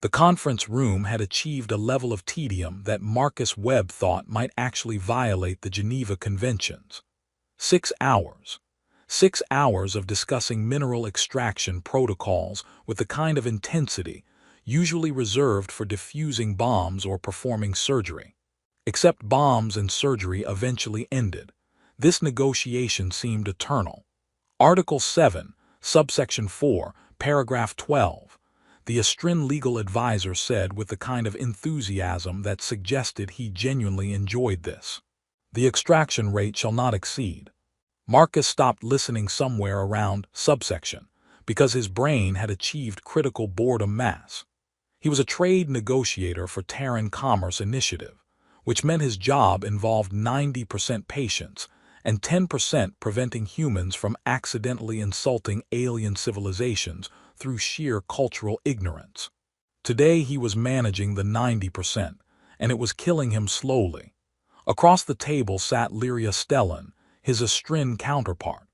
The conference room had achieved a level of tedium that Marcus Webb thought might actually violate the Geneva Conventions. 6 hours. 6 hours of discussing mineral extraction protocols with the kind of intensity usually reserved for defusing bombs or performing surgery. Except bombs and surgery eventually ended. This negotiation seemed eternal. Article 7, subsection 4, paragraph 12. The Astrin legal advisor said with the kind of enthusiasm that suggested he genuinely enjoyed this. The extraction rate shall not exceed. Marcus stopped listening somewhere around subsection because his brain had achieved critical boredom mass. He was a trade negotiator for Terran Commerce Initiative, which meant his job involved 90% patience and 10% preventing humans from accidentally insulting alien civilizations through sheer cultural ignorance. Today he was managing the 90%, and it was killing him slowly. Across the table sat Lyria Stellan, his Astrin counterpart.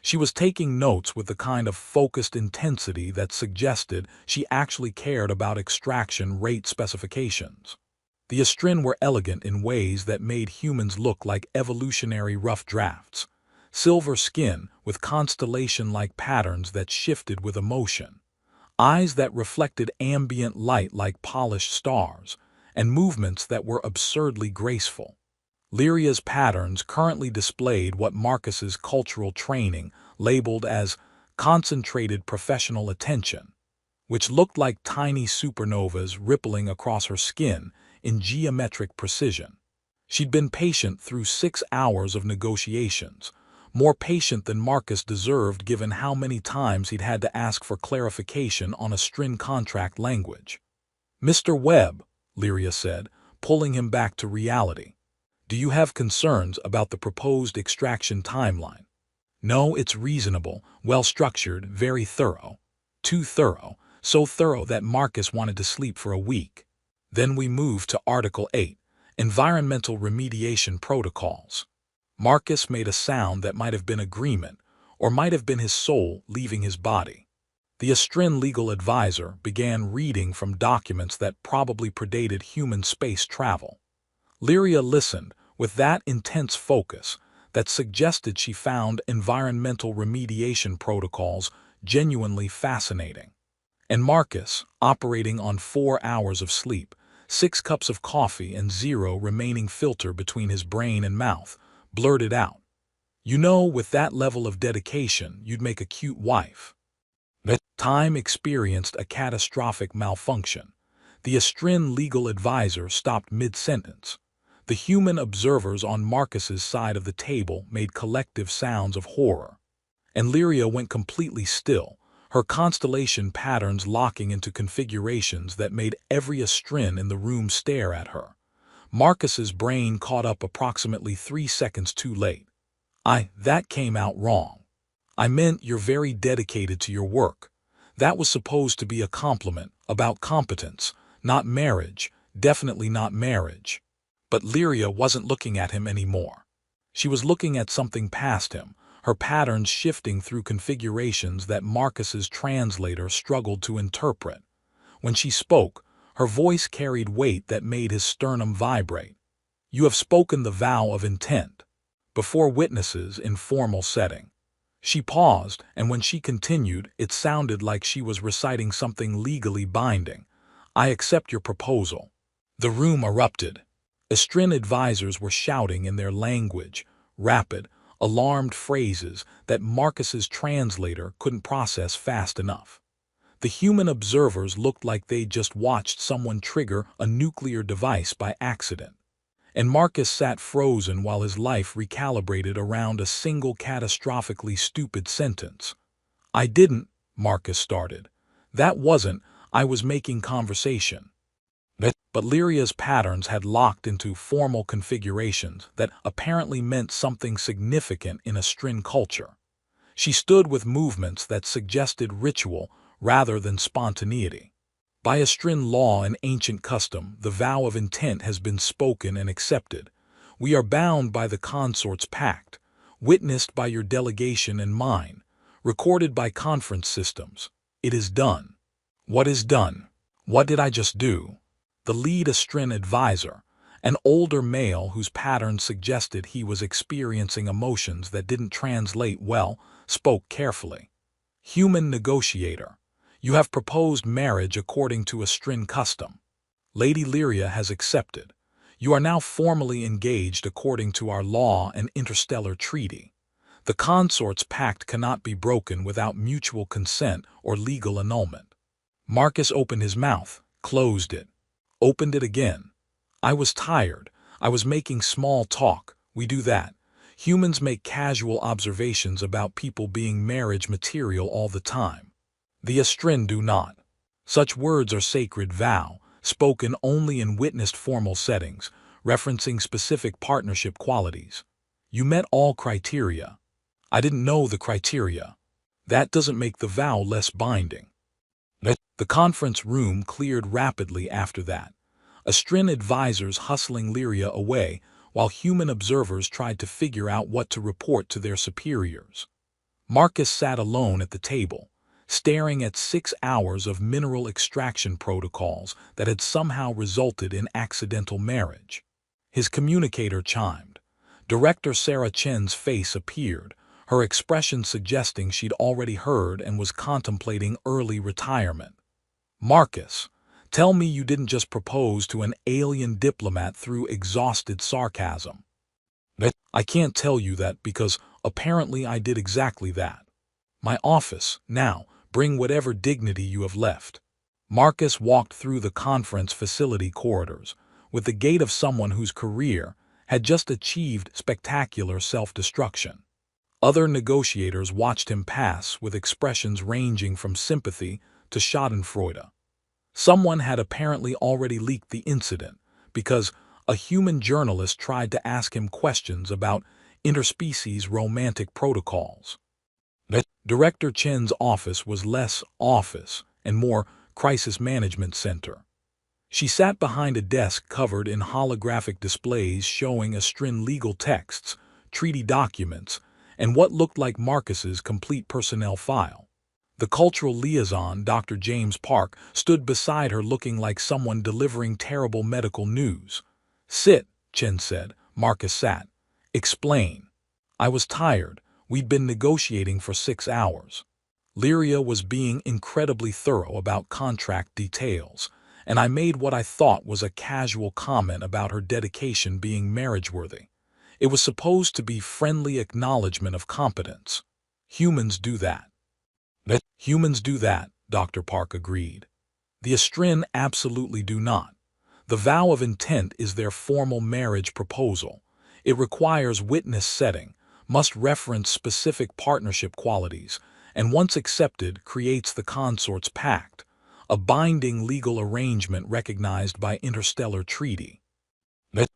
She was taking notes with the kind of focused intensity that suggested she actually cared about extraction rate specifications. The Astrin were elegant in ways that made humans look like evolutionary rough drafts. Silver skin with constellation-like patterns that shifted with emotion. Eyes that reflected ambient light like polished stars, and movements that were absurdly graceful. Lyria's patterns currently displayed what Marcus's cultural training labeled as concentrated professional attention, which looked like tiny supernovas rippling across her skin in geometric precision. She'd been patient through 6 hours of negotiations, more patient than Marcus deserved given how many times he'd had to ask for clarification on Astrin contract language. "Mr. Webb," Lyria said, pulling him back to reality. "Do you have concerns about the proposed extraction timeline?" "No, it's reasonable, well-structured, very thorough." Too thorough, so thorough that Marcus wanted to sleep for a week. Then we moved to Article 8, Environmental Remediation Protocols. Marcus made a sound that might have been agreement, or might have been his soul leaving his body. The Astrin legal advisor began reading from documents that probably predated human space travel. Lyria listened with that intense focus that suggested she found environmental remediation protocols genuinely fascinating. And Marcus, operating on 4 hours of sleep, 6 cups of coffee and 0 remaining filter between his brain and mouth, blurted out, "You know, with that level of dedication, you'd make a cute wife." That time experienced a catastrophic malfunction. The Astrin legal advisor stopped mid-sentence. The human observers on Marcus's side of the table made collective sounds of horror. And Lyria went completely still, her constellation patterns locking into configurations that made every Astrin in the room stare at her. Marcus's brain caught up approximately 3 seconds too late. That came out wrong. I meant you're very dedicated to your work. That was supposed to be a compliment about competence, not marriage, definitely not marriage." But Lyria wasn't looking at him anymore. She was looking at something past him, her patterns shifting through configurations that Marcus's translator struggled to interpret. When she spoke, her voice carried weight that made his sternum vibrate. "You have spoken the vow of intent. Before witnesses in formal setting." She paused, and when she continued, it sounded like she was reciting something legally binding. "I accept your proposal." The room erupted. Astrin advisors were shouting in their language, rapid, alarmed phrases that Marcus's translator couldn't process fast enough. The human observers looked like they'd just watched someone trigger a nuclear device by accident. And Marcus sat frozen while his life recalibrated around a single catastrophically stupid sentence. "I didn't," Marcus started. "That wasn't, I was making conversation." But Lyria's patterns had locked into formal configurations that apparently meant something significant in Astrin culture. She stood with movements that suggested ritual rather than spontaneity. By Astrin law and ancient custom, the vow of intent has been spoken and accepted. We are bound by the consort's pact, witnessed by your delegation and mine, recorded by conference systems. It is done. What is done? What did I just do? The lead Astrin advisor, an older male whose patterns suggested he was experiencing emotions that didn't translate well, spoke carefully. Human negotiator, you have proposed marriage according to Astrin custom. Lady Lyria has accepted. You are now formally engaged according to our law and interstellar treaty. The consort's pact cannot be broken without mutual consent or legal annulment. Marcus opened his mouth, closed it, opened it again. I was tired. I was making small talk. We do that. Humans make casual observations about people being marriage material all the time. The Astrin do not. Such words are sacred vow, spoken only in witnessed formal settings, referencing specific partnership qualities. You met all criteria. I didn't know the criteria. That doesn't make the vow less binding. The conference room cleared rapidly after that. Astrin advisors hustling Lyria away, while human observers tried to figure out what to report to their superiors. Marcus sat alone at the table, staring at 6 hours of mineral extraction protocols that had somehow resulted in accidental marriage. His communicator chimed. Director Sarah Chen's face appeared, her expression suggesting she'd already heard and was contemplating early retirement. Marcus, tell me you didn't just propose to an alien diplomat through exhausted sarcasm. I can't tell you that because apparently I did exactly that. My office, now, bring whatever dignity you have left. Marcus walked through the conference facility corridors with the gait of someone whose career had just achieved spectacular self-destruction. Other negotiators watched him pass with expressions ranging from sympathy to schadenfreude. Someone had apparently already leaked the incident because a human journalist tried to ask him questions about interspecies romantic protocols. Director Chen's office was less office and more crisis management center. She sat behind a desk covered in holographic displays showing Astrin legal texts, treaty documents, and what looked like Marcus's complete personnel file. The cultural liaison, Dr. James Park, stood beside her looking like someone delivering terrible medical news. Sit, Chen said. Marcus sat. Explain. I was tired. We'd been negotiating for 6 hours. Lyria was being incredibly thorough about contract details, and I made what I thought was a casual comment about her dedication being marriage-worthy. It was supposed to be friendly acknowledgement of competence. Humans do that. Humans do that, Dr. Park agreed. The Astrin absolutely do not. The vow of intent is their formal marriage proposal. It requires witness setting, must reference specific partnership qualities, and once accepted creates the consort's pact, a binding legal arrangement recognized by interstellar treaty.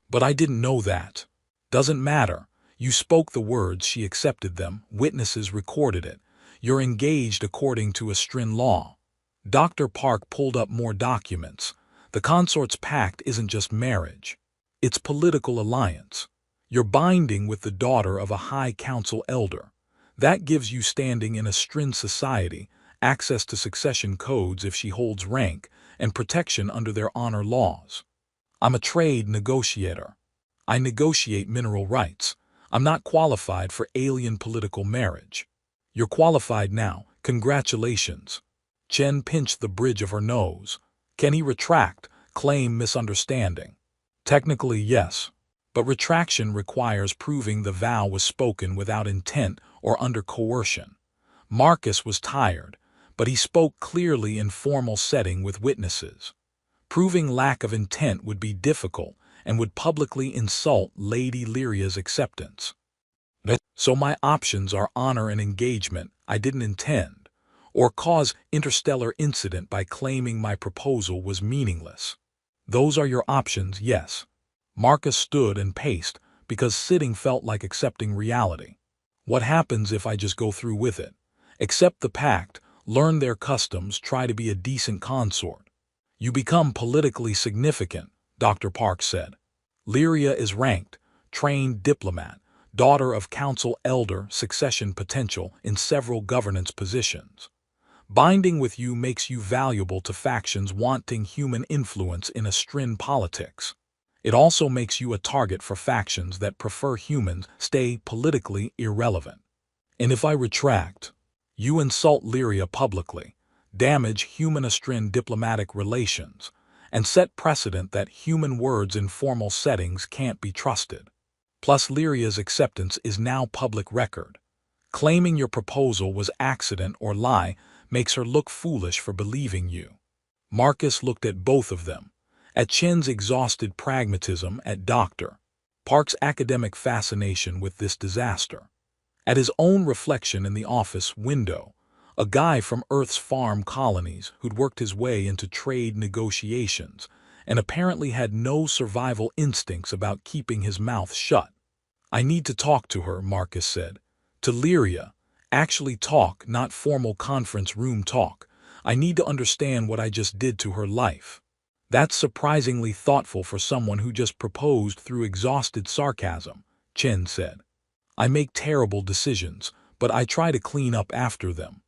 But I didn't know that. Doesn't matter. You spoke the words, she accepted them, witnesses recorded it. You're engaged according to Astrin law. Dr. Park pulled up more documents. The consort's pact isn't just marriage. It's political alliance. You're binding with the daughter of a High Council elder. That gives you standing in Astrin society, access to succession codes if she holds rank, and protection under their honor laws. I'm a trade negotiator. I negotiate mineral rights. I'm not qualified for alien political marriage. You're qualified now. Congratulations. Chen pinched the bridge of her nose. Can he retract, claim misunderstanding? Technically, yes. But retraction requires proving the vow was spoken without intent or under coercion. Marcus was tired, but he spoke clearly in formal setting with witnesses. Proving lack of intent would be difficult and would publicly insult Lady Lyria's acceptance. So my options are honor an engagement I didn't intend, or cause interstellar incident by claiming my proposal was meaningless. Those are your options, yes. Marcus stood and paced because sitting felt like accepting reality. What happens if I just go through with it? Accept the pact, learn their customs, try to be a decent consort. You become politically significant, Dr. Park said. Lyria is ranked, trained diplomat, daughter of council elder, succession potential in several governance positions. Binding with you makes you valuable to factions wanting human influence in Astrin politics. It also makes you a target for factions that prefer humans stay politically irrelevant. And if I retract, you insult Lyria publicly, damage human-Astrin diplomatic relations, and set precedent that human words in formal settings can't be trusted. Plus, Lyria's acceptance is now public record. Claiming your proposal was accident or lie makes her look foolish for believing you. Marcus looked at both of them, at Chen's exhausted pragmatism, at Dr. Park's academic fascination with this disaster, at his own reflection in the office window, a guy from Earth's farm colonies who'd worked his way into trade negotiations and apparently had no survival instincts about keeping his mouth shut. I need to talk to her, Marcus said. To Lyria. Actually talk, not formal conference room talk. I need to understand what I just did to her life. That's surprisingly thoughtful for someone who just proposed through exhausted sarcasm, Chen said. I make terrible decisions, but I try to clean up after them.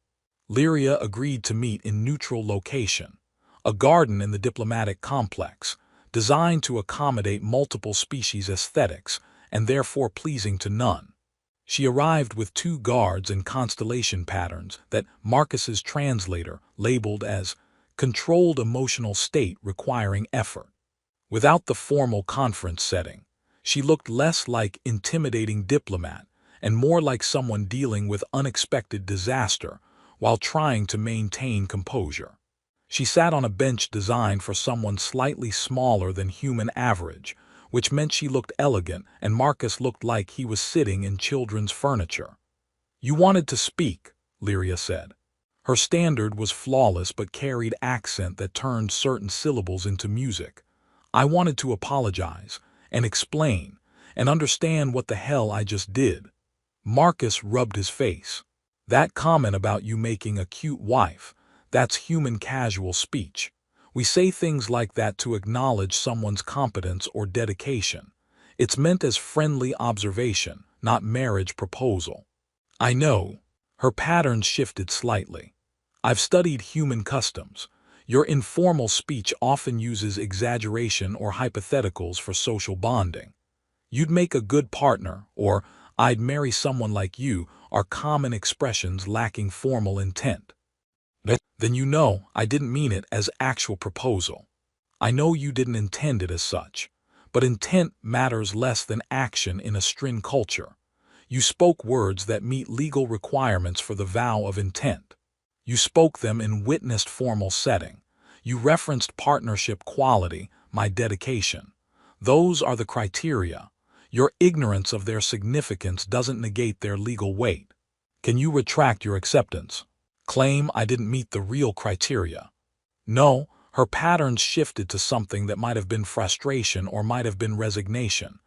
Lyria agreed to meet in neutral location, a garden in the diplomatic complex, designed to accommodate multiple species aesthetics and therefore pleasing to none. She arrived with 2 guards and constellation patterns that Marcus's translator labeled as controlled emotional state requiring effort. Without the formal conference setting, she looked less like intimidating diplomat and more like someone dealing with unexpected disaster while trying to maintain composure. She sat on a bench designed for someone slightly smaller than human average, which meant she looked elegant and Marcus looked like he was sitting in children's furniture. You wanted to speak, Lyria said. Her standard was flawless but carried accent that turned certain syllables into music. I wanted to apologize and explain and understand what the hell I just did. Marcus rubbed his face. That comment about you making a cute wife, that's human casual speech. We say things like that to acknowledge someone's competence or dedication. It's meant as friendly observation, not marriage proposal. I know. Her patterns shifted slightly. I've studied human customs. Your informal speech often uses exaggeration or hypotheticals for social bonding. You'd make a good partner, or I'd marry someone like you, are common expressions lacking formal intent. Then you know I didn't mean it as actual proposal. I know you didn't intend it as such, but intent matters less than action in Astrin culture. You spoke words that meet legal requirements for the vow of intent. You spoke them in witnessed formal setting. You referenced partnership quality, my dedication. Those are the criteria. Your ignorance of their significance doesn't negate their legal weight. Can you retract your acceptance? Claim I didn't meet the real criteria. No, her patterns shifted to something that might have been frustration or might have been resignation,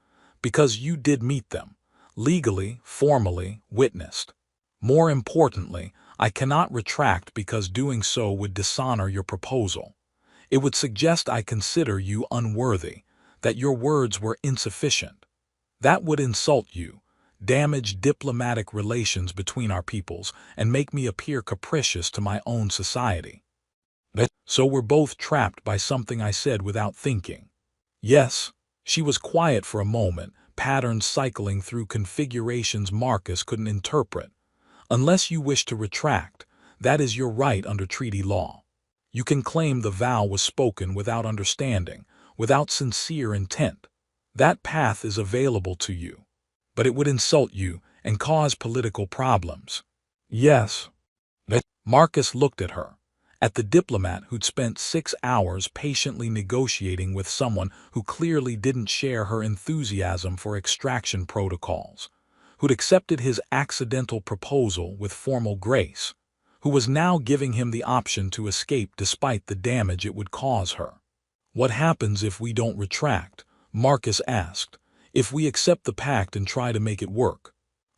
because you did meet them, legally, formally, witnessed. More importantly, I cannot retract because doing so would dishonor your proposal. It would suggest I consider you unworthy, that your words were insufficient. That would insult you, damage diplomatic relations between our peoples, and make me appear capricious to my own society. So we're both trapped by something I said without thinking. Yes. She was quiet for a moment, patterns cycling through configurations Marcus couldn't interpret. Unless you wish to retract, that is your right under treaty law. You can claim the vow was spoken without understanding, without sincere intent. That path is available to you. But it would insult you and cause political problems. Yes. Marcus looked at her, at the diplomat who'd spent 6 hours patiently negotiating with someone who clearly didn't share her enthusiasm for extraction protocols, who'd accepted his accidental proposal with formal grace, who was now giving him the option to escape despite the damage it would cause her. What happens if we don't retract? Marcus asked. If we accept the pact and try to make it work?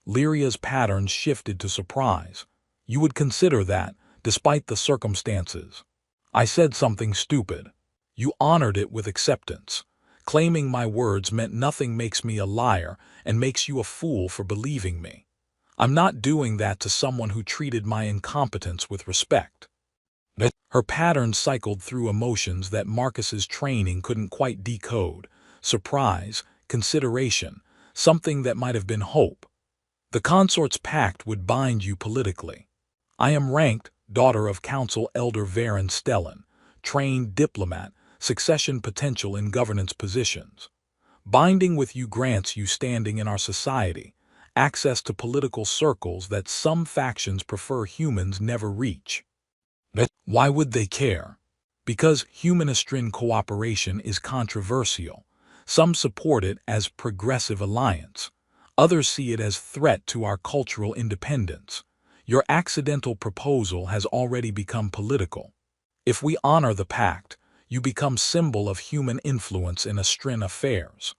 Lyria's patterns shifted to surprise. You would consider that, despite the circumstances. I said something stupid. You honored it with acceptance. Claiming my words meant nothing makes me a liar and makes you a fool for believing me. I'm not doing that to someone who treated my incompetence with respect. Her pattern cycled through emotions that Marcus's training couldn't quite decode: surprise, consideration, something that might have been hope. The consort's pact would bind you politically. I am ranked daughter of Council Elder Varen Stellan, trained diplomat, succession potential in governance positions. Binding with you grants you standing in our society, access to political circles that some factions prefer humans never reach. Why would they care? Because human-Astrin cooperation is controversial. Some support it as progressive alliance. Others see it as threat to our cultural independence. Your accidental proposal has already become political. If we honor the pact, you become symbol of human influence in Astrin affairs.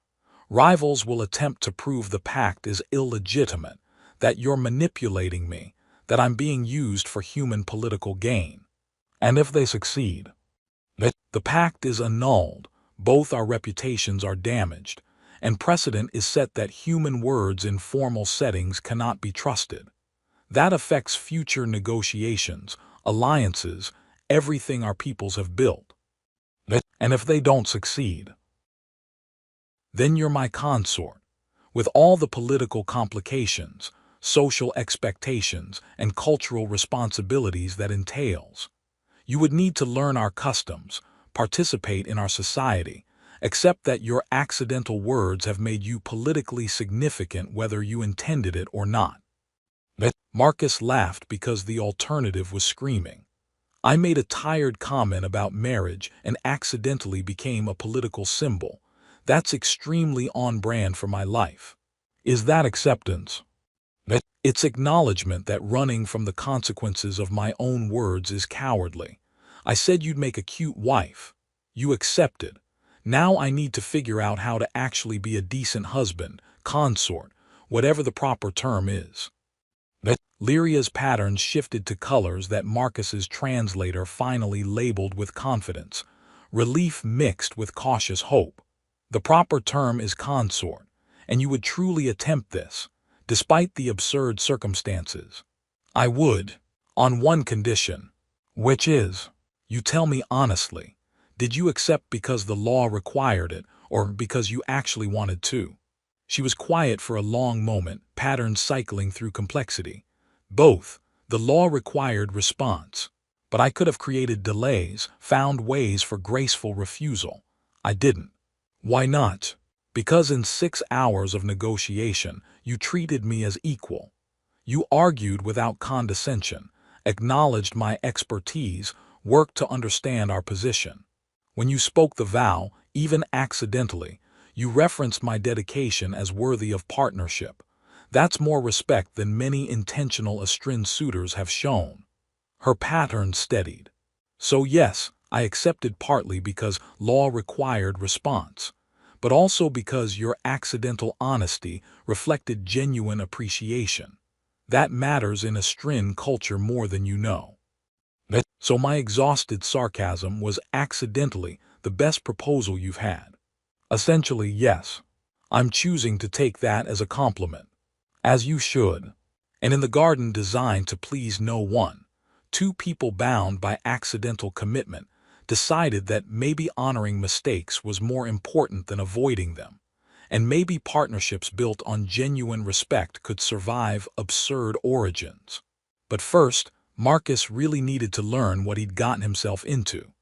Rivals will attempt to prove the pact is illegitimate, that you're manipulating me, that I'm being used for human political gain. And if they succeed, the pact is annulled, both our reputations are damaged, and precedent is set that human words in formal settings cannot be trusted. That affects future negotiations, alliances, everything our peoples have built. And if they don't succeed, then you're my consort, with all the political complications, social expectations, and cultural responsibilities that entails. You would need to learn our customs, participate in our society, accept that your accidental words have made you politically significant whether you intended it or not. Marcus laughed because the alternative was screaming. I made a tired comment about marriage and accidentally became a political symbol. That's extremely on brand for my life. Is that acceptance? It's acknowledgement that running from the consequences of my own words is cowardly. I said you'd make a cute wife. You accepted. Now I need to figure out how to actually be a decent husband, consort, whatever the proper term is. Lyria's patterns shifted to colors that Marcus's translator finally labeled with confidence, relief mixed with cautious hope. The proper term is consort, and you would truly attempt this, despite the absurd circumstances. I would, on one condition, which is, you tell me honestly, did you accept because the law required it, or because you actually wanted to? She was quiet for a long moment, patterns cycling through complexity. Both. The law required response, but I could have created delays, found ways for graceful refusal. I didn't. Why not? Because in 6 hours of negotiation, you treated me as equal. You argued without condescension, acknowledged my expertise, worked to understand our position. When you spoke the vow, even accidentally, you referenced my dedication as worthy of partnership. That's more respect than many intentional Astrin suitors have shown. Her pattern steadied. So yes, I accepted partly because law required response, but also because your accidental honesty reflected genuine appreciation. That matters in Astrin culture more than you know. So my exhausted sarcasm was accidentally the best proposal you've had. Essentially, yes. I'm choosing to take that as a compliment. As you should. And in the garden designed to please no one, two people bound by accidental commitment decided that maybe honoring mistakes was more important than avoiding them, and maybe partnerships built on genuine respect could survive absurd origins. But first, Marcus really needed to learn what he'd gotten himself into.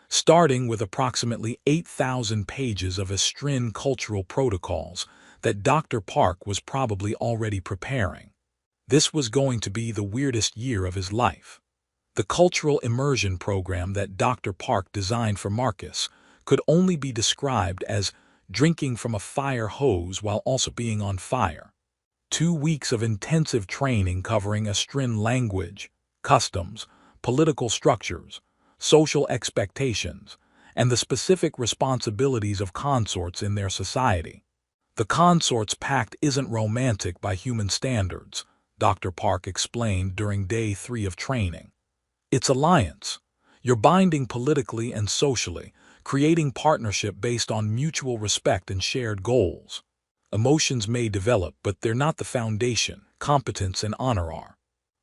Starting with approximately 8,000 pages of Astrin cultural protocols that Dr. Park was probably already preparing. This was going to be the weirdest year of his life. The cultural immersion program that Dr. Park designed for Marcus could only be described as drinking from a fire hose while also being on fire. 2 weeks of intensive training covering Astrin language, customs, political structures, social expectations, and the specific responsibilities of consorts in their society. The consort's pact isn't romantic by human standards, Dr. Park explained during day 3 of training. It's alliance. You're binding politically and socially, creating partnership based on mutual respect and shared goals. Emotions may develop, but they're not the foundation. competence and honor.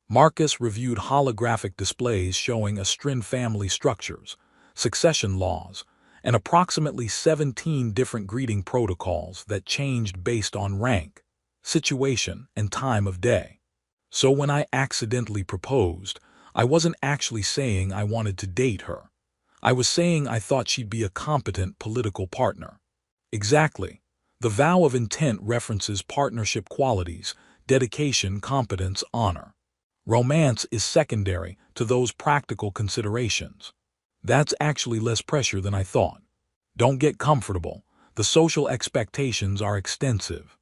Marcus reviewed holographic displays showing Astrin family structures, succession laws, and approximately 17 different greeting protocols that changed based on rank, situation, and time of day. So when I accidentally proposed, I wasn't actually saying I wanted to date her. I was saying I thought she'd be a competent political partner. Exactly. The vow of intent references partnership qualities, dedication, competence, honor. Romance is secondary to those practical considerations. That's actually less pressure than I thought. Don't get comfortable. The social expectations are extensive.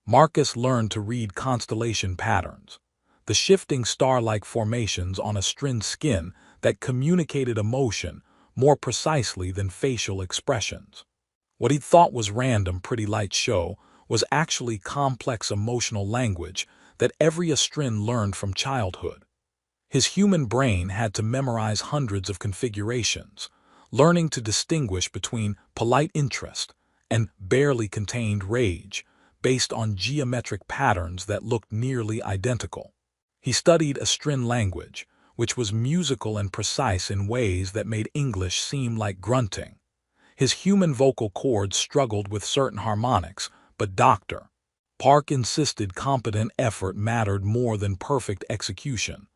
Marcus learned to read constellation patterns, the shifting star-like formations on Astrin's skin that communicated emotion more precisely than facial expressions. What he thought was random pretty light show was actually complex emotional language that every Astrin learned from childhood. His human brain had to memorize hundreds of configurations, learning to distinguish between polite interest and barely contained rage based on geometric patterns that looked nearly identical. He studied Astrin language, which was musical and precise in ways that made English seem like grunting. His human vocal cords struggled with certain harmonics, but Dr. Park insisted competent effort mattered more than perfect execution.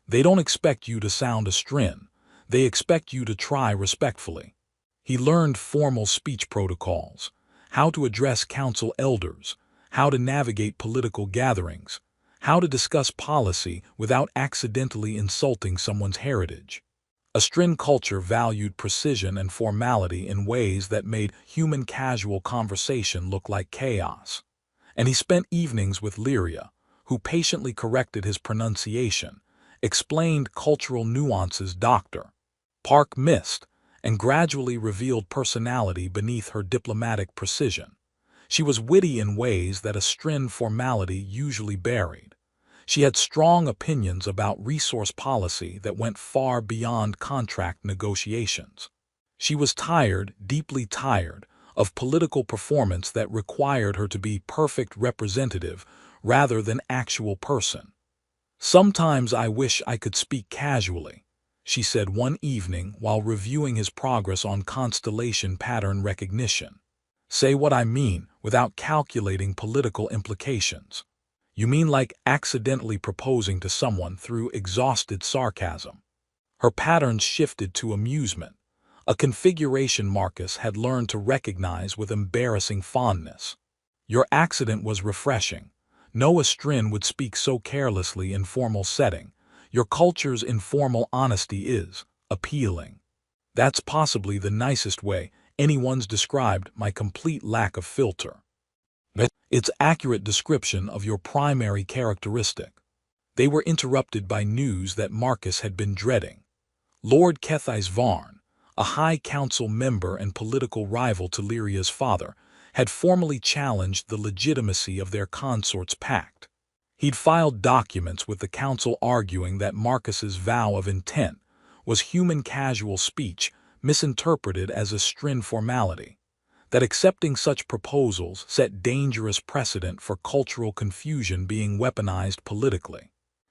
They don't expect you to sound Astrin. They expect you to try respectfully. He learned formal speech protocols, how to address council elders, how to navigate political gatherings, how to discuss policy without accidentally insulting someone's heritage. Astrin culture valued precision and formality in ways that made human casual conversation look like chaos. And he spent evenings with Lyria, who patiently corrected his pronunciation, explained cultural nuances Dr. Park missed, and gradually revealed personality beneath her diplomatic precision. She was witty in ways that Astrin formality usually buried. She had strong opinions about resource policy that went far beyond contract negotiations. She was tired, deeply tired, of political performance that required her to be perfect representative rather than actual person. "Sometimes I wish I could speak casually," she said one evening while reviewing his progress on constellation pattern recognition. "Say what I mean without calculating political implications." "You mean like accidentally proposing to someone through exhausted sarcasm?" Her patterns shifted to amusement, a configuration Marcus had learned to recognize with embarrassing fondness. "Your accident was refreshing. No Astrin would speak so carelessly in formal setting. Your culture's informal honesty is appealing." That's possibly the nicest way anyone's described my complete lack of filter. It's accurate description of your primary characteristic. They were interrupted by news that Marcus had been dreading. Lord Kethais Varn, a High Council member and political rival to Lyria's father, had formally challenged the legitimacy of their consort's pact. He'd filed documents with the council arguing that Marcus's vow of intent was human casual speech misinterpreted as Astrin formality, that accepting such proposals set dangerous precedent for cultural confusion being weaponized politically.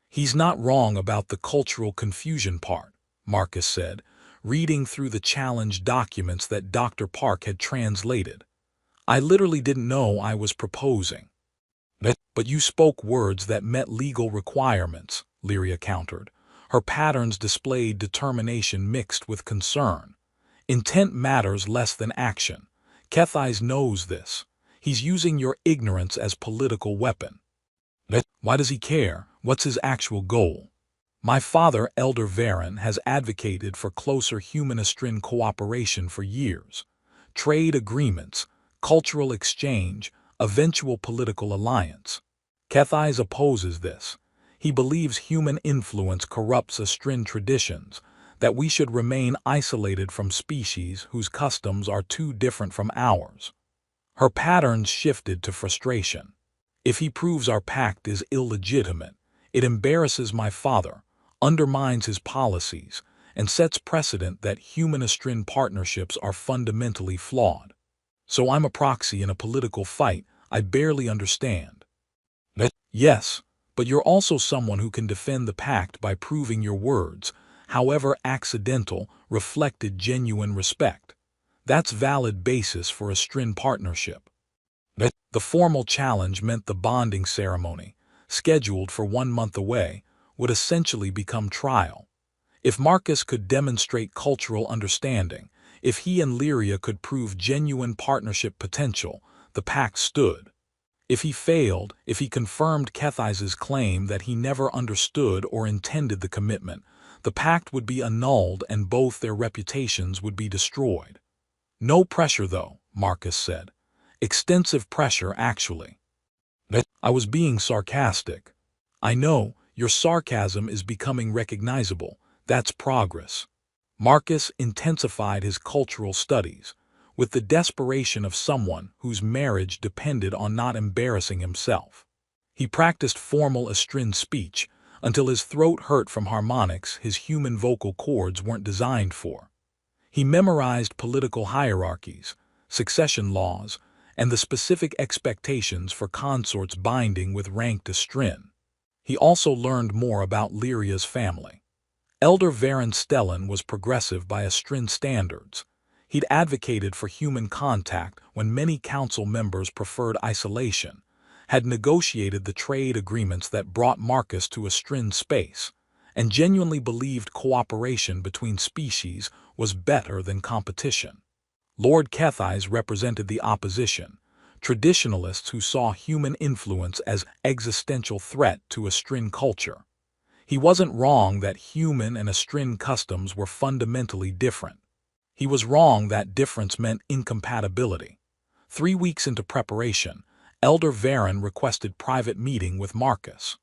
"He's not wrong about the cultural confusion part," Marcus said, reading through the challenge documents that Dr. Park had translated. "I literally didn't know I was proposing." "But you spoke words that met legal requirements," Lyria countered. Her patterns displayed determination mixed with concern. "Intent matters less than action. Kethais knows this. He's using your ignorance as political weapon." "Why does he care? What's his actual goal?" "My father, Elder Varen, has advocated for closer human-Astrin cooperation for years. Trade agreements, cultural exchange, eventual political alliance. Kethais opposes this. He believes human influence corrupts Astrin traditions, that we should remain isolated from species whose customs are too different from ours." Her patterns shifted to frustration. "If he proves our pact is illegitimate, it embarrasses my father, undermines his policies, and sets precedent that human-Astrin partnerships are fundamentally flawed. So I'm a proxy in a political fight I barely understand." "Yes, but you're also someone who can defend the pact by proving your words, however accidental, reflected genuine respect. That's valid basis for a Strin partnership. The formal challenge meant the bonding ceremony, scheduled for 1 month away, would essentially become trial. If Marcus could demonstrate cultural understanding, if he and Lyria could prove genuine partnership potential, the pact stood. If he failed, if he confirmed Kethi's claim that he never understood or intended the commitment, the pact would be annulled and both their reputations would be destroyed. No pressure, though, Marcus said. Extensive pressure, actually. I was being sarcastic. I know, your sarcasm is becoming recognizable. That's progress. Marcus intensified his cultural studies, with the desperation of someone whose marriage depended on not embarrassing himself. He practiced formal Astrin speech until his throat hurt from harmonics his human vocal cords weren't designed for. He memorized political hierarchies, succession laws, and the specific expectations for consorts binding with ranked Astrin. He also learned more about Lyria's family. Elder Varen Stellan was progressive by Astrin standards. He'd advocated for human contact when many council members preferred isolation, had negotiated the trade agreements that brought Marcus to Astrin space, and genuinely believed cooperation between species was better than competition. Lord Kethi's represented the opposition, traditionalists who saw human influence as existential threat to Astrin culture. He wasn't wrong that human and Astrin customs were fundamentally different. He was wrong that difference meant incompatibility. 3 weeks into preparation, Elder Varen requested private meeting with Marcus.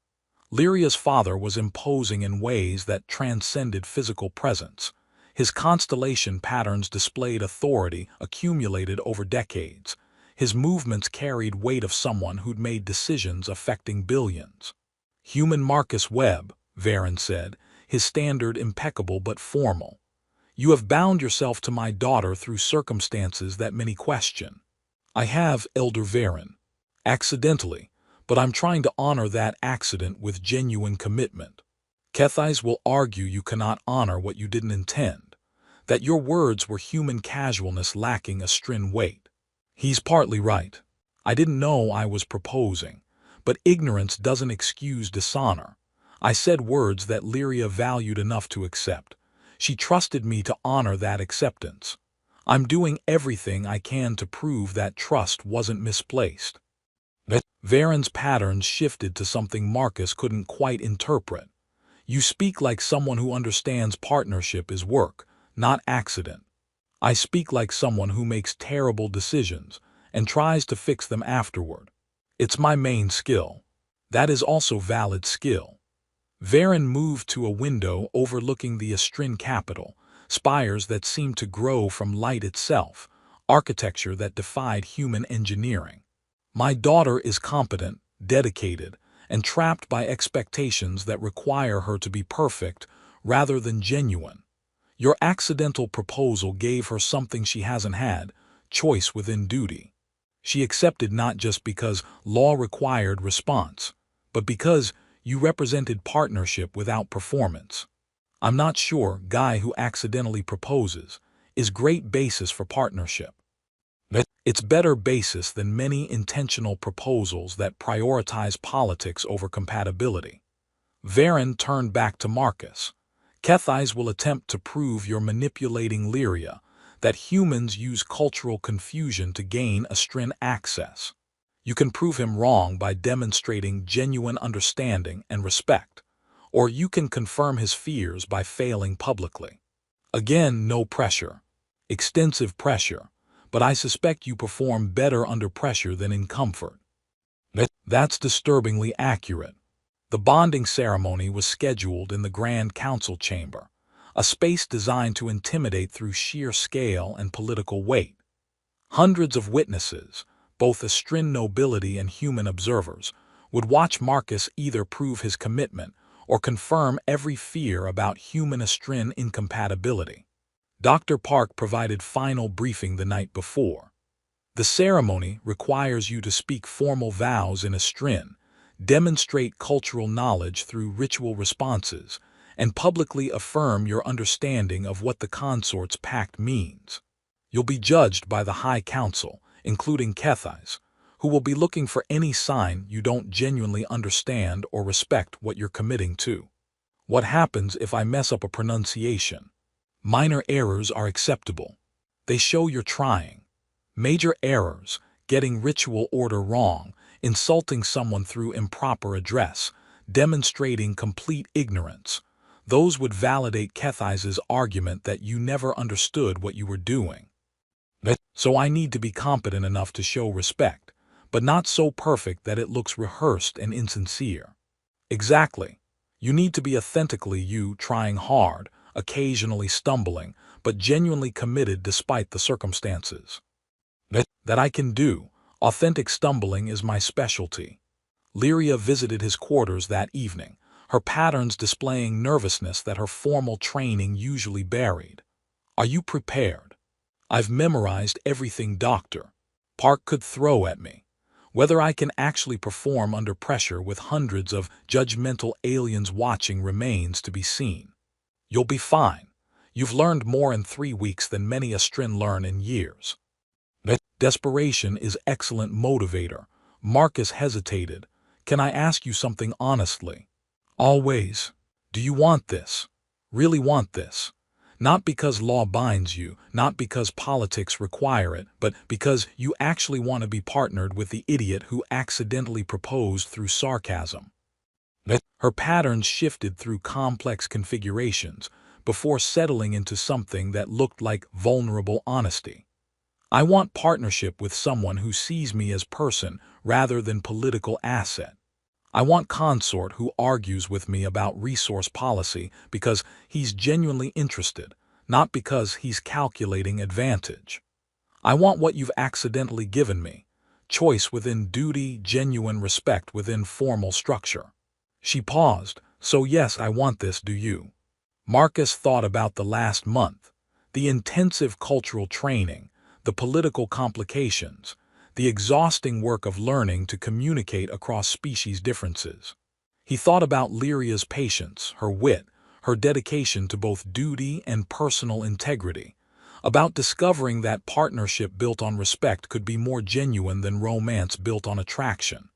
Lyria's father was imposing in ways that transcended physical presence. His constellation patterns displayed authority accumulated over decades. His movements carried weight of someone who'd made decisions affecting billions. Human Marcus Webb, Varen said, his standard impeccable but formal. You have bound yourself to my daughter through circumstances that many question. I have, Elder Varen. Accidentally, but I'm trying to honor that accident with genuine commitment. Kethi's will argue you cannot honor what you didn't intend, that your words were human casualness lacking Astrin weight. He's partly right. I didn't know I was proposing, but ignorance doesn't excuse dishonor. I said words that Lyria valued enough to accept. She trusted me to honor that acceptance. I'm doing everything I can to prove that trust wasn't misplaced. Varen's patterns shifted to something Marcus couldn't quite interpret. You speak like someone who understands partnership is work, not accident. I speak like someone who makes terrible decisions and tries to fix them afterward. It's my main skill. That is also valid skill. Varen moved to a window overlooking the Astrin capital, spires that seemed to grow from light itself, architecture that defied human engineering. My daughter is competent, dedicated, and trapped by expectations that require her to be perfect rather than genuine. Your accidental proposal gave her something she hasn't had, choice within duty. She accepted not just because law required response, but because you represented partnership without performance. I'm not sure guy who accidentally proposes is great basis for partnership. It's better basis than many intentional proposals that prioritize politics over compatibility. Varen turned back to Marcus. Kethi's will attempt to prove you're manipulating Lyria, that humans use cultural confusion to gain Astrin access. You can prove him wrong by demonstrating genuine understanding and respect, or you can confirm his fears by failing publicly. Again, no pressure. Extensive pressure, but I suspect you perform better under pressure than in comfort. That's disturbingly accurate. The bonding ceremony was scheduled in the Grand Council chamber, a space designed to intimidate through sheer scale and political weight. Hundreds of witnesses, both Astrin nobility and human observers, would watch Marcus either prove his commitment or confirm every fear about human Astrin incompatibility. Dr. Park provided final briefing the night before. The ceremony requires you to speak formal vows in Astrin, demonstrate cultural knowledge through ritual responses, and publicly affirm your understanding of what the Consort's pact means. You'll be judged by the High Council, including Kethais, who will be looking for any sign you don't genuinely understand or respect what you're committing to. What happens if I mess up a pronunciation? Minor errors are acceptable. They show you're trying. Major errors, getting ritual order wrong, insulting someone through improper address, demonstrating complete ignorance, those would validate Kethais's argument that you never understood what you were doing. So I need to be competent enough to show respect, but not so perfect that it looks rehearsed and insincere. Exactly. You need to be authentically you, trying hard, occasionally stumbling, but genuinely committed despite the circumstances. That I can do. Authentic stumbling is my specialty. Lyria visited his quarters that evening, her patterns displaying nervousness that her formal training usually buried. Are you prepared? I've memorized everything Dr. Park could throw at me. Whether I can actually perform under pressure with hundreds of judgmental aliens watching remains to be seen. You'll be fine. You've learned more in 3 weeks than many Astrin learn in years. Desperation is excellent motivator. Marcus hesitated. Can I ask you something honestly? Always. Do you want this? Really want this? Not because law binds you, not because politics require it, but because you actually want to be partnered with the idiot who accidentally proposed through sarcasm. Her patterns shifted through complex configurations before settling into something that looked like vulnerable honesty. I want partnership with someone who sees me as person rather than political asset. I want consort who argues with me about resource policy because he's genuinely interested, not because he's calculating advantage. I want what you've accidentally given me, choice within duty, genuine respect within formal structure. She paused. So yes, I want this, do you? Marcus thought about the last month, the intensive cultural training, the political complications, the exhausting work of learning to communicate across species differences. He thought about Lyria's patience, her wit, her dedication to both duty and personal integrity, about discovering that partnership built on respect could be more genuine than romance built on attraction.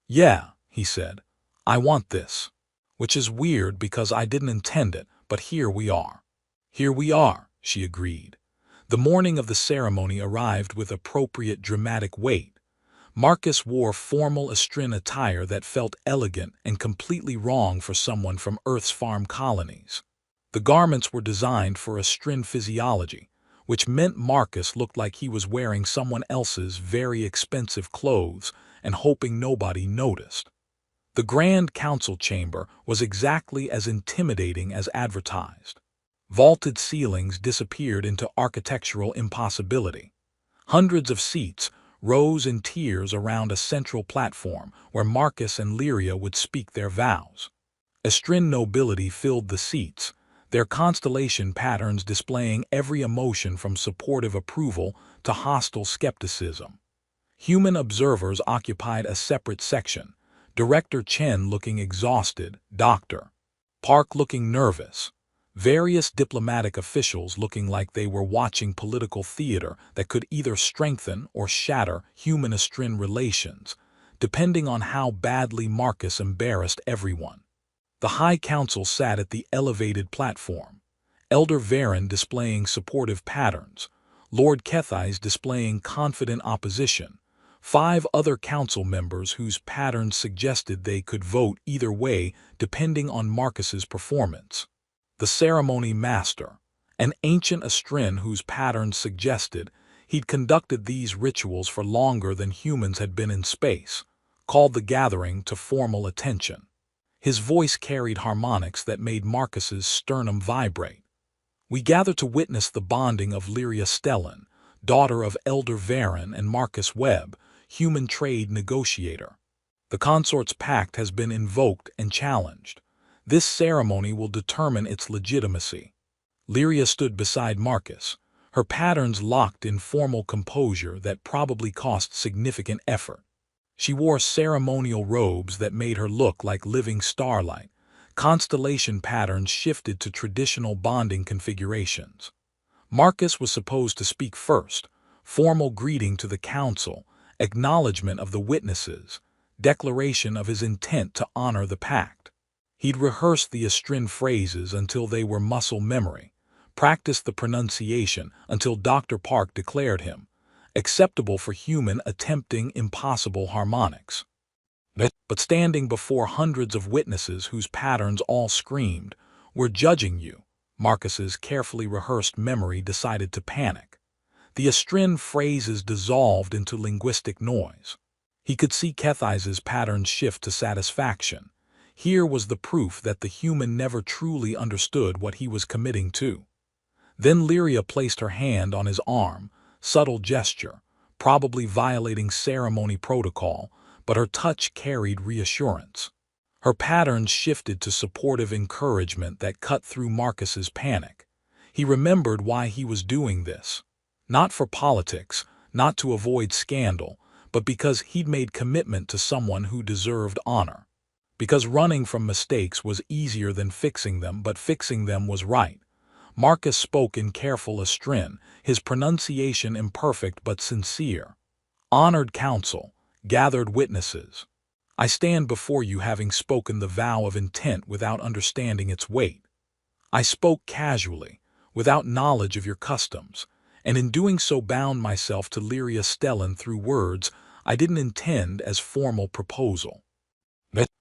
Yeah, he said, I want this. Which is weird because I didn't intend it, but here we are. Here we are, she agreed. The morning of the ceremony arrived with appropriate dramatic weight. Marcus wore formal Astrin attire that felt elegant and completely wrong for someone from Earth's farm colonies. The garments were designed for Astrin physiology, which meant Marcus looked like he was wearing someone else's very expensive clothes and hoping nobody noticed. The Grand Council chamber was exactly as intimidating as advertised. Vaulted ceilings disappeared into architectural impossibility. Hundreds of seats rose in tiers around a central platform where Marcus and Lyria would speak their vows. Astrin nobility filled the seats, their constellation patterns displaying every emotion from supportive approval to hostile skepticism. Human observers occupied a separate section, Director Chen looking exhausted, Dr. Park looking nervous. Various diplomatic officials looking like they were watching political theater that could either strengthen or shatter human-Astrin relations, depending on how badly Marcus embarrassed everyone. The High Council sat at the elevated platform, Elder Varen displaying supportive patterns, Lord Kethais displaying confident opposition, 5 other council members whose patterns suggested they could vote either way depending on Marcus's performance. The ceremony master, an ancient Astrin whose patterns suggested he'd conducted these rituals for longer than humans had been in space, called the gathering to formal attention. His voice carried harmonics that made Marcus's sternum vibrate. We gather to witness the bonding of Lyria Stellan, daughter of Elder Varen and Marcus Webb, human trade negotiator. The consort's pact has been invoked and challenged. This ceremony will determine its legitimacy. Lyria stood beside Marcus, her patterns locked in formal composure that probably cost significant effort. She wore ceremonial robes that made her look like living starlight. Constellation patterns shifted to traditional bonding configurations. Marcus was supposed to speak first, formal greeting to the council, acknowledgement of the witnesses, declaration of his intent to honor the pact. He'd rehearsed the Astrin phrases until they were muscle memory, practiced the pronunciation until Dr. Park declared him acceptable for human attempting impossible harmonics. But standing before hundreds of witnesses whose patterns all screamed, "We're judging you," Marcus's carefully rehearsed memory decided to panic. The Astrin phrases dissolved into linguistic noise. He could see Kethise's patterns shift to satisfaction. Here was the proof that the human never truly understood what he was committing to. Then Lyria placed her hand on his arm, subtle gesture, probably violating ceremony protocol, but her touch carried reassurance. Her patterns shifted to supportive encouragement that cut through Marcus's panic. He remembered why he was doing this. Not for politics, not to avoid scandal, but because he'd made commitment to someone who deserved honor. Because running from mistakes was easier than fixing them, but fixing them was right. Marcus spoke in careful Astrin, his pronunciation imperfect but sincere. "Honored council, gathered witnesses. I stand before you having spoken the vow of intent without understanding its weight. I spoke casually, without knowledge of your customs, and in doing so bound myself to Lyria Stellan through words I didn't intend as formal proposal."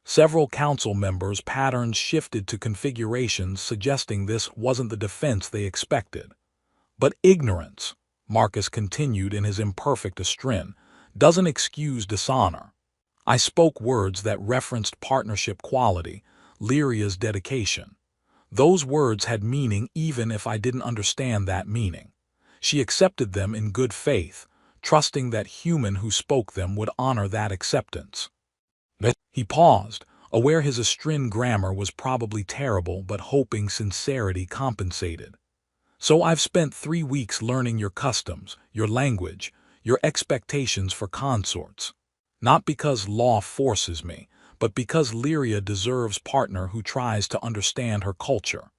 Several council members' patterns shifted to configurations suggesting this wasn't the defense they expected. "But ignorance," Marcus continued in his imperfect Astrin, "doesn't excuse dishonor. I spoke words that referenced partnership quality, Lyria's dedication. Those words had meaning even if I didn't understand that meaning. She accepted them in good faith, trusting that human who spoke them would honor that acceptance." He paused, aware his Astrin grammar was probably terrible but hoping sincerity compensated. "So I've spent 3 weeks learning your customs, your language, your expectations for consorts. Not because law forces me, but because Lyria deserves partner who tries to understand her culture.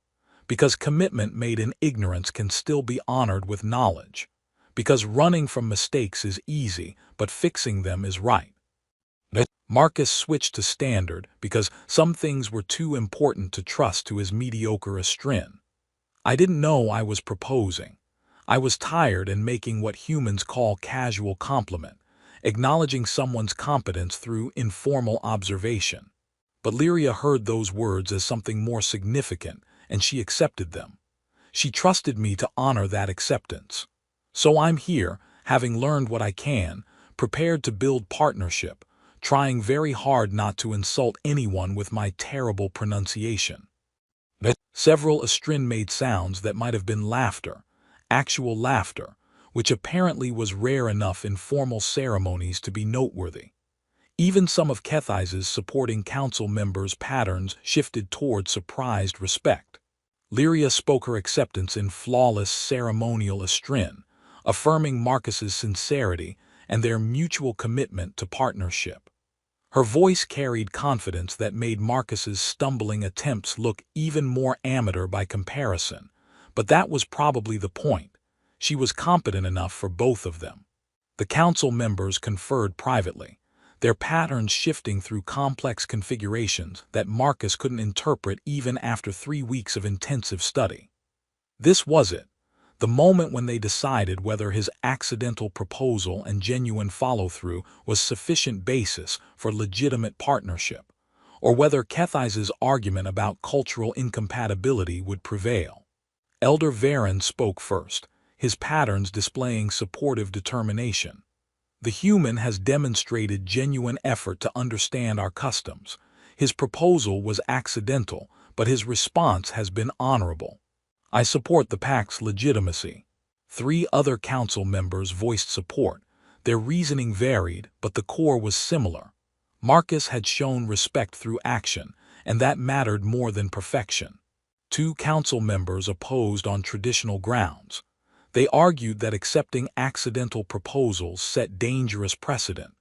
Because commitment made in ignorance can still be honored with knowledge. Because running from mistakes is easy, but fixing them is right." Marcus switched to standard because some things were too important to trust to his mediocre Astrin. "I didn't know I was proposing. I was tired and making what humans call casual compliment, acknowledging someone's competence through informal observation." But Lyria heard those words as something more significant, and she accepted them. She trusted me to honor that acceptance. So I'm here, having learned what I can, prepared to build partnership, trying very hard not to insult anyone with my terrible pronunciation. Several Astrin made sounds that might have been laughter, actual laughter, which apparently was rare enough in formal ceremonies to be noteworthy. Even some of Kethise's supporting council members' patterns shifted toward surprised respect. Lyria spoke her acceptance in flawless ceremonial Astrin, affirming Marcus's sincerity and their mutual commitment to partnership. Her voice carried confidence that made Marcus's stumbling attempts look even more amateur by comparison, but that was probably the point. She was competent enough for both of them. The council members conferred privately, their patterns shifting through complex configurations that Marcus couldn't interpret even after 3 weeks of intensive study. This was it. The moment when they decided whether his accidental proposal and genuine follow-through was sufficient basis for legitimate partnership, or whether Kethise's argument about cultural incompatibility would prevail. Elder Varen spoke first, his patterns displaying supportive determination. "The human has demonstrated genuine effort to understand our customs. His proposal was accidental, but his response has been honorable. I support the pact's legitimacy." 3 other council members voiced support. Their reasoning varied, but the core was similar. Marcus had shown respect through action, and that mattered more than perfection. 2 council members opposed on traditional grounds. They argued that accepting accidental proposals set dangerous precedent.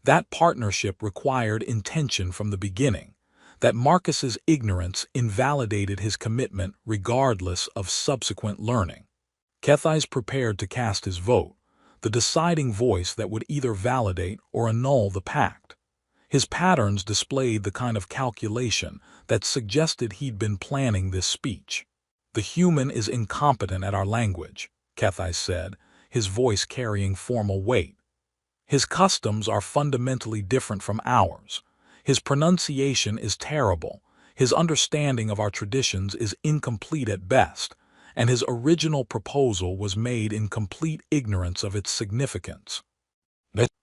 That partnership required intention from the beginning, that Marcus's ignorance invalidated his commitment regardless of subsequent learning. Kethai's prepared to cast his vote, the deciding voice that would either validate or annul the pact. His patterns displayed the kind of calculation that suggested he'd been planning this speech. "The human is incompetent at our language," Kethai said, his voice carrying formal weight. "His customs are fundamentally different from ours. His pronunciation is terrible, his understanding of our traditions is incomplete at best, and his original proposal was made in complete ignorance of its significance."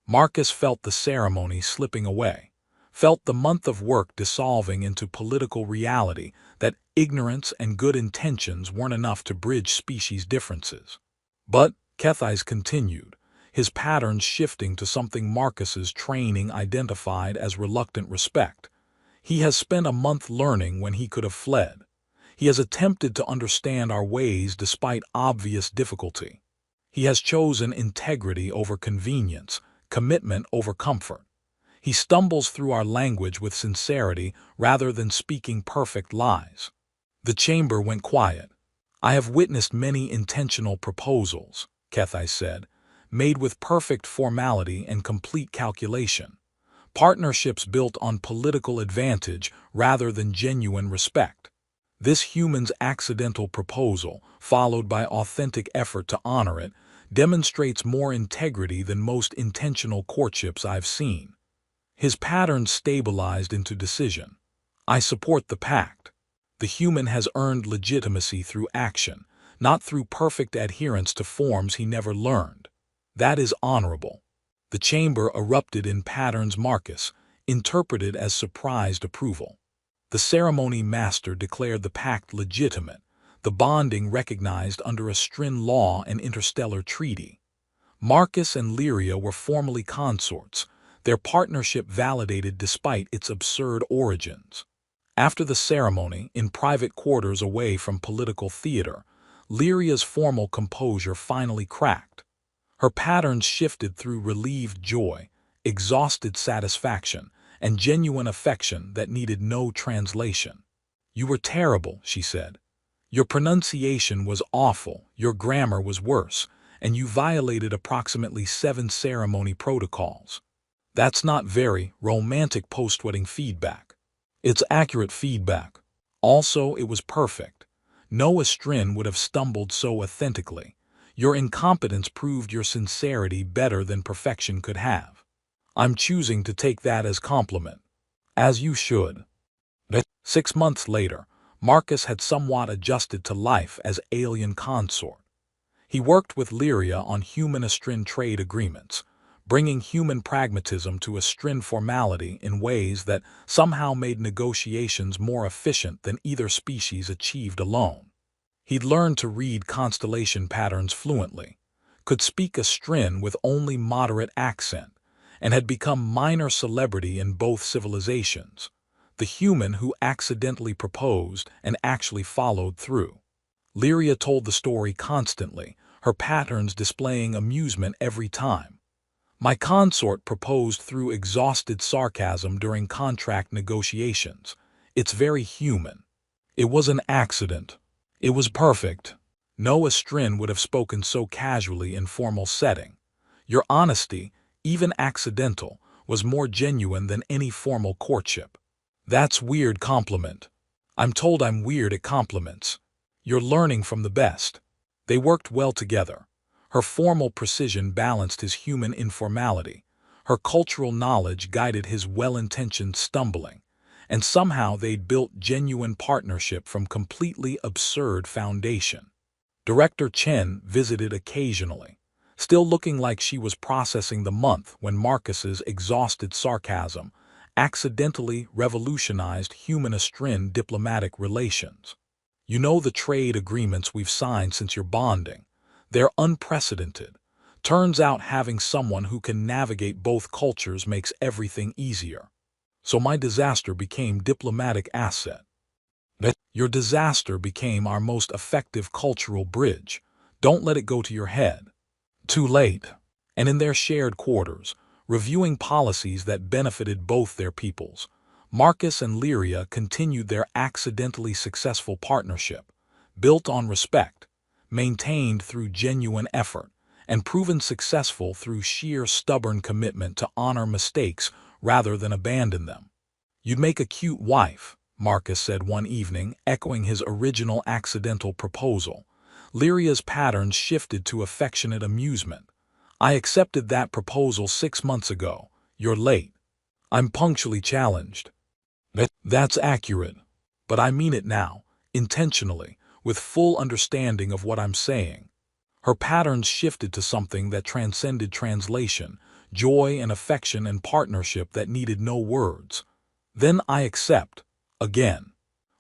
Marcus felt the ceremony slipping away, felt the month of work dissolving into political reality that ignorance and good intentions weren't enough to bridge species differences. But Kethais continued, his patterns shifting to something Marcus's training identified as reluctant respect. "He has spent a month learning when he could have fled. He has attempted to understand our ways despite obvious difficulty. He has chosen integrity over convenience, commitment over comfort. He stumbles through our language with sincerity rather than speaking perfect lies." The chamber went quiet. "I have witnessed many intentional proposals," Kethai said, "made with perfect formality and complete calculation. Partnerships built on political advantage rather than genuine respect. This human's accidental proposal, followed by authentic effort to honor it, demonstrates more integrity than most intentional courtships I've seen." His patterns stabilized into decision. "I support the pact. The human has earned legitimacy through action, not through perfect adherence to forms he never learned. That is honorable." The chamber erupted in patterns Marcus, interpreted as surprised approval. The ceremony master declared the pact legitimate, the bonding recognized under a Strin law and interstellar treaty. Marcus and Lyria were formally consorts, their partnership validated despite its absurd origins. After the ceremony, in private quarters away from political theater, Lyria's formal composure finally cracked. Her patterns shifted through relieved joy, exhausted satisfaction, and genuine affection that needed no translation. "You were terrible," she said. "Your pronunciation was awful, your grammar was worse, and you violated approximately 7 ceremony protocols." That's not very romantic post-wedding feedback. It's accurate feedback. Also, it was perfect. No Astrin would have stumbled so authentically. Your incompetence proved your sincerity better than perfection could have. I'm choosing to take that as compliment. As you should. 6 months later, Marcus had somewhat adjusted to life as alien consort. He worked with Lyria on human Astrin trade agreements, bringing human pragmatism to Astrin formality in ways that somehow made negotiations more efficient than either species achieved alone. He'd learned to read constellation patterns fluently, could speak Astrin with only moderate accent, and had become minor celebrity in both civilizations, the human who accidentally proposed and actually followed through. Lyria told the story constantly, her patterns displaying amusement every time. "My consort proposed through exhausted sarcasm during contract negotiations. It's very human. It was an accident. It was perfect. No Astrin would have spoken so casually in formal setting. Your honesty, even accidental, was more genuine than any formal courtship." That's weird compliment. I'm told I'm weird at compliments. You're learning from the best. They worked well together. Her formal precision balanced his human informality. Her cultural knowledge guided his well-intentioned stumbling. And somehow they'd built genuine partnership from completely absurd foundation. Director Chen visited occasionally, still looking like she was processing the month when Marcus's exhausted sarcasm accidentally revolutionized human Astrin diplomatic relations. "You know the trade agreements we've signed since your bonding. They're unprecedented. Turns out having someone who can navigate both cultures makes everything easier. So my disaster became diplomatic asset. Your disaster became our most effective cultural bridge. Don't let it go to your head." Too late. And in their shared quarters, reviewing policies that benefited both their peoples. Marcus and Lyria continued their accidentally successful partnership, built on respect, maintained through genuine effort, and proven successful through sheer stubborn commitment to honor mistakes rather than abandon them. "You'd make a cute wife," Marcus said one evening, echoing his original accidental proposal. Lyria's patterns shifted to affectionate amusement. "I accepted that proposal 6 months ago. You're late." "I'm punctually challenged." "That's accurate. But I mean it now, intentionally, with full understanding of what I'm saying." Her patterns shifted to something that transcended translation, joy and affection and partnership that needed no words. "Then I accept, again,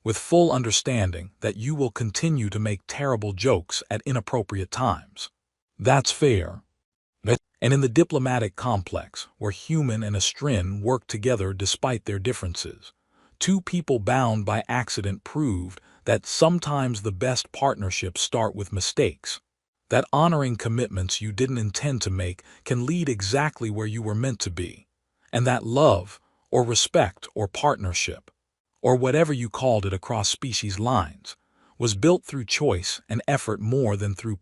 with full understanding that you will continue to make terrible jokes at inappropriate times." "That's fair." And in the diplomatic complex, where human and Astrin work together despite their differences, two people bound by accident proved that sometimes the best partnerships start with mistakes, that honoring commitments you didn't intend to make can lead exactly where you were meant to be, and that love, or respect, or partnership, or whatever you called it across species lines, was built through choice and effort more than through